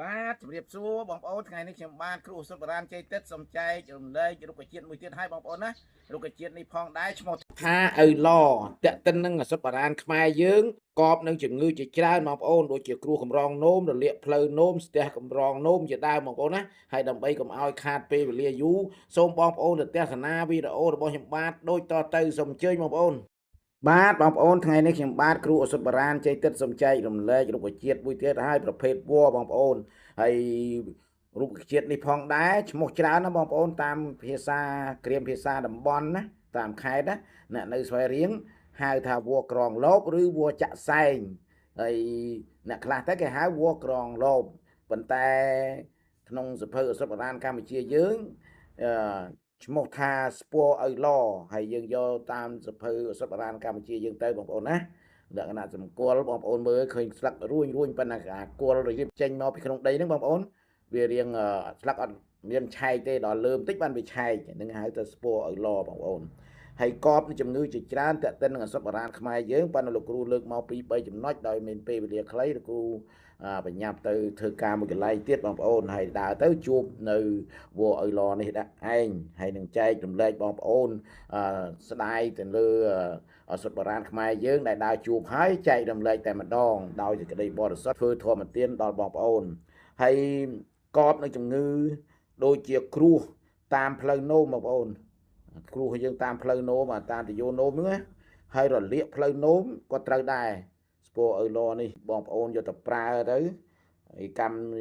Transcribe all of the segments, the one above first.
បាទជម្រាបសួរបងប្អូនថ្ងៃនេះខ្ញុំបានគ្រូសុបរានជ័យទឹកសំចែករំលែករុក្ខជាតិមួយទៀតឲ្យបងប្អូនណារុក្ខជាតិនេះផងដែរឈ្មោះថាឪឡតាក់ទិននឹងសុបរានខ្មែរយើងកបនឹងជំងឺជាច្រើនបងប្អូនដូចជាគ្រោះកម្រងនោមរលាកផ្លូវនោមស្ទះកម្រងនោមជាដើមបងប្អូនណាហើយដើម្បីកុំឲ្យខាតពេលវេលាយូរសូមបងប្អូនទស្សនាវីដេអូរបស់ខ្ញុំបាទដូចតទៅសូមអញ្ជើញបងប្អូនបាទបងប្អូនថ្ងៃនេះខ្ញុំបាទគ្រូអសុទ្ធបរានជ័យទឹកសំចែករំលែករុក្ខជាតិមួយទៀតឲ្យប្រភេទវល្លិបងប្អូនហើយរុក្ខជាតិនេះផងដែរឈ្មោះច្រើនណាបងប្អូនតាមភាសាក្រៀមភាសាតំបន់ណាតាមខេត្តណាអ្នកនៅស្វាយរៀងហៅថាវល្លិក្រងលបឬវល្លិចាក់សែងហើយអ្នកខ្លះទៅគេហៅវល្លិក្រងលបប៉ុន្តែក្នុងសភៅអសុទ្ធបរានកម្ពុជាយើងអឺឈ្មោះថាស្ពរឪឡហើយយើងយកតាមសភៅអសុទ្ធបរានកម្ពុជាយើងទៅបងប្អូនណាលក្ខណៈសម្គាល់បងប្អូនមើលឃើញស្លឹករួញប៉ុន្តែអាគល់រៀបចេញមកពីក្នុងដីហ្នឹងបងប្អូនវារៀងស្លឹកអត់មានឆែកទេដល់លើបន្តិចបានវាឆែកហ្នឹងហៅថាស្ពរឪឡបងប្អូនហើយកបជំងឺជាច្រើនតើតិននឹងអសុទ្ធបរានខ្មែរយើងប៉ុន្តែលោកគ្រូលើកមកពី3ចំណុចដោយមានពេលវេលាខ្លីលោកគ្រូបញ្ញាប់ទៅធ្វើការមួយកន្លែងទៀតបងប្អូនហើយដើរទៅជួបនៅវល្លិអ៊ុយឡនេះដាក់ឯងហើយនឹងចែករំលែកបងប្អូនស្ដាយទៅលើអសុទ្ធបរានខ្មែរយើងដែលដើរជួបហើយចែករំលែកតែម្ដងដោយសេចក្តីបរិសុទ្ធធ្វើធម៌ទានដល់បងប្អូនហើយកបនៅជំងឺដូចជាគ្រោះតាមផ្លូវនោមបងប្អូនគ្រោះយើងតាមផ្លូវនោមតាមទយោនោមហ្នឹងហើយរលាកផ្លូវនោមក៏ត្រូវដែរស្ពរអ៊ុយឡនេះបងប្អូនយកទៅប្រើទៅហើយកម្ម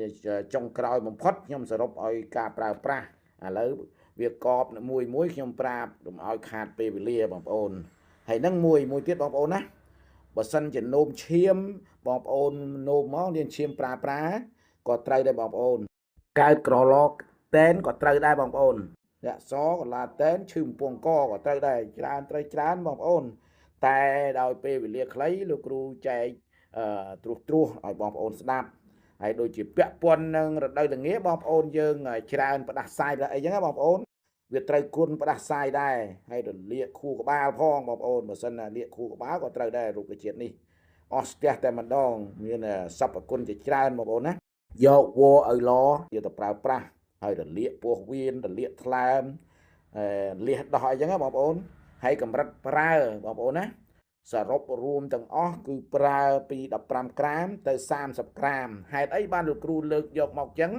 ចុងក្រោយបំផុតខ្ញុំសរុបឲ្យការប្រើប្រាស់ឥឡូវវាកបមួយខ្ញុំប្រាប់កុំឲ្យខាតពេលវេលាបងប្អូនហើយនឹងមួយទៀតបងប្អូនណាបើសិនជានោមឈាមបងប្អូននោមមកលានឈាមប្រើក៏ត្រូវដែរបងប្អូនកើតក្រឡកតែនក៏ត្រូវដែរបងប្អូនរសកឡាតែនឈឺបំពង់កក៏ត្រូវដែរច្រើនត្រូវច្រើនបងប្អូនតែដោយពេលវេលាខ្លីលោកគ្រូចែកត្រួសឲ្យបងប្អូនស្ដាប់ហើយដូចជាពាក់ព័ន្ធនឹងរដូវល្ងាបងប្អូនយើងច្រើនផ្ដាសាយអីចឹងណាបងប្អូនវាត្រូវគុណផ្ដាសាយដែរហើយរលាកខួរក្បាលផងបងប្អូនបើសិនណាលាកខួរក្បាលក៏ត្រូវដែររុក្ខជាតិនេះអស់ស្ទះតែម្ដងមានសព្វគុណជាច្រើនបងប្អូនណាយកវល្លិអ៊ុយឡយកទៅប្រើប្រាស់ហើយរលាកពោះវៀនរលាកថ្លើមលះដោះអីចឹងណាបងប្អូនហើយកម្រិតប្រើបងប្អូនណាសរុបរួមទាំងអស់គឺប្រើពី15ក្រាមទៅ30ក្រាមហេតុអីបានលោកគ្រូលើកយកមកចឹង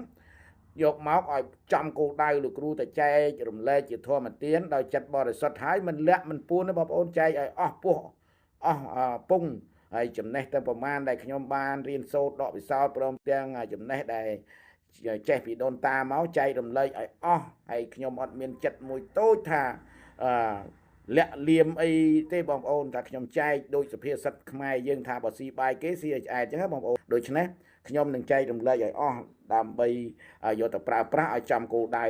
យកមកឲ្យចំគោលដៅលោកគ្រូទៅចែករំលែកជាធម៌ទានដោយចិត្តបរិសុទ្ធហើយមិនលាក់មិនពួនទេបងប្អូនចែកឲ្យអស់ពោះអស់ពងហើយចំណេះតែប្រមាណដែលខ្ញុំបានរៀនសូត្រដកពិសោធន៍ព្រមទាំងចំណេះដែលចេះពីដូនតាមកចែករំលែកឲ្យអស់ហើយខ្ញុំអត់មានចិត្តមួយតូចថាលាក់លៀមអីទេបងប្អូនថាខ្ញុំចែកដោយសុភាសិតខ្មែរយើងថាបើស៊ីបាយគេស៊ីឲ្យឆ្អែតអញ្ចឹងណាបងប្អូនដូច្នេះខ្ញុំនឹងចែករំលែកឲ្យអស់ដើម្បីយកទៅប្រើប្រាស់ឲ្យចំគោលដៅ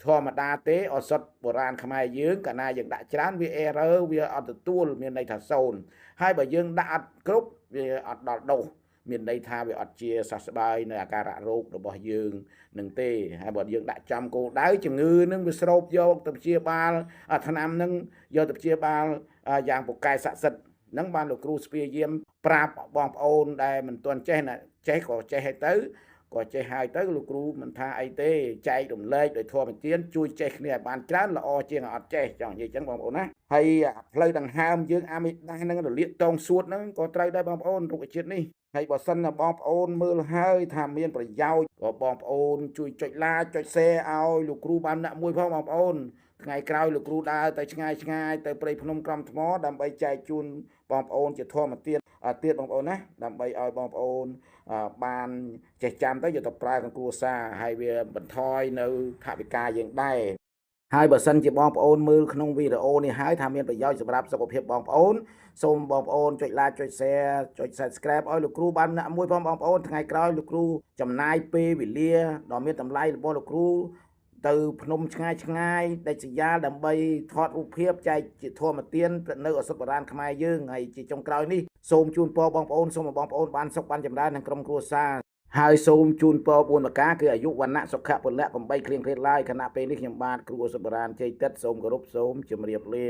ធម្មតាទេឱសថបុរាណខ្មែរយើងកាលណាយើងដាក់ច្រើនវា error វាអត់ទទួលមានន័យថា0ហើយបើយើងដាក់អត់គ្រប់វាអត់ដល់ដុសមានន័យថាវាអត់ជាសះស្បើយនៅអាការៈរោគរបស់យើងនឹងទេហើយបើយើងដាក់ចំគោលដៅជំងឺនឹងវាស្រូបយកទៅព្យាបាលថ្នាំនឹងយកទៅព្យាបាលយ៉ាងពូកែស័ក្តិសិទ្ធិនឹងបានលោកគ្រូស្ពាយាមប្រាប់បងប្អូនដែលមិនទាន់ចេះណាចេះក៏ចេះឲ្យទៅក៏ចេះហើយទៅលោកគ្រូមិនថាអីទេចែករំលែកដោយធម៌ទានជួយចេះគ្នាឲ្យបានច្រើនល្អជាងអត់ចេះចង់និយាយចឹងបងប្អូនណាហើយផ្លូវដង្ហើមយើងអាមេដាស់នឹងរលាកតងសួតហ្នឹងក៏ត្រូវដែរបងប្អូនរុក្ខជាតិនេះហើយបើសិនណាបងប្អូនមើលហើយថាមានប្រយោជន៍ក៏បងប្អូនជួយចុច like ចុច share ឲ្យលោកគ្រូបានដាក់មួយផងបងប្អូនថ្ងៃក្រោយលោកគ្រូដើរទៅឆ្ងាយទៅព្រៃភ្នំក្រំថ្មដើម្បីចែកជូនបងប្អូនជាធម៌ទានទៀតបងប្អូនណាដើម្បីឲ្យបងប្អូនបានចេះចាំទៅយកទៅប្រើក្នុងគ្រួសារហើយវាបន្ថយនៅថវិកាយើងដែរហើយបើសិនជាបងប្អូនមើលក្នុងវីដេអូនេះហើយថាមានប្រយោជន៍សម្រាប់សុខភាពបងប្អូនសូមបងប្អូនចុច like ចុច share ចុច subscribe ឲ្យលោកគ្រូបានដាក់មួយផងបងប្អូនថ្ងៃក្រោយលោកគ្រូចំណាយពេលវេលាដ៏មានតម្លៃរបស់លោកគ្រូទៅភ្នំឆ្ងាយដាច់ស្រយាលដើម្បីថតរូបភាពចែកជាធម៌ទាននៅអសុទ្ធបុរាណខ្មែរយើងហើយជាចុងក្រោយនេះសូមជូនពរបងប្អូនសូមឲ្យបងប្អូនបានសុខបានចម្រើនក្នុងក្រុមគ្រួសារហើយសូមជូនពរ4ប្រការគឺអាយុវណ្ណៈសុខៈពលៈកំបីគ្លៀងគ្លេតឡើយខណៈពេលនេះខ្ញុំបាទគ្រូអសុទ្ធបុរាណជ័យទឹកសូមគោរពសូមជម្រាបលា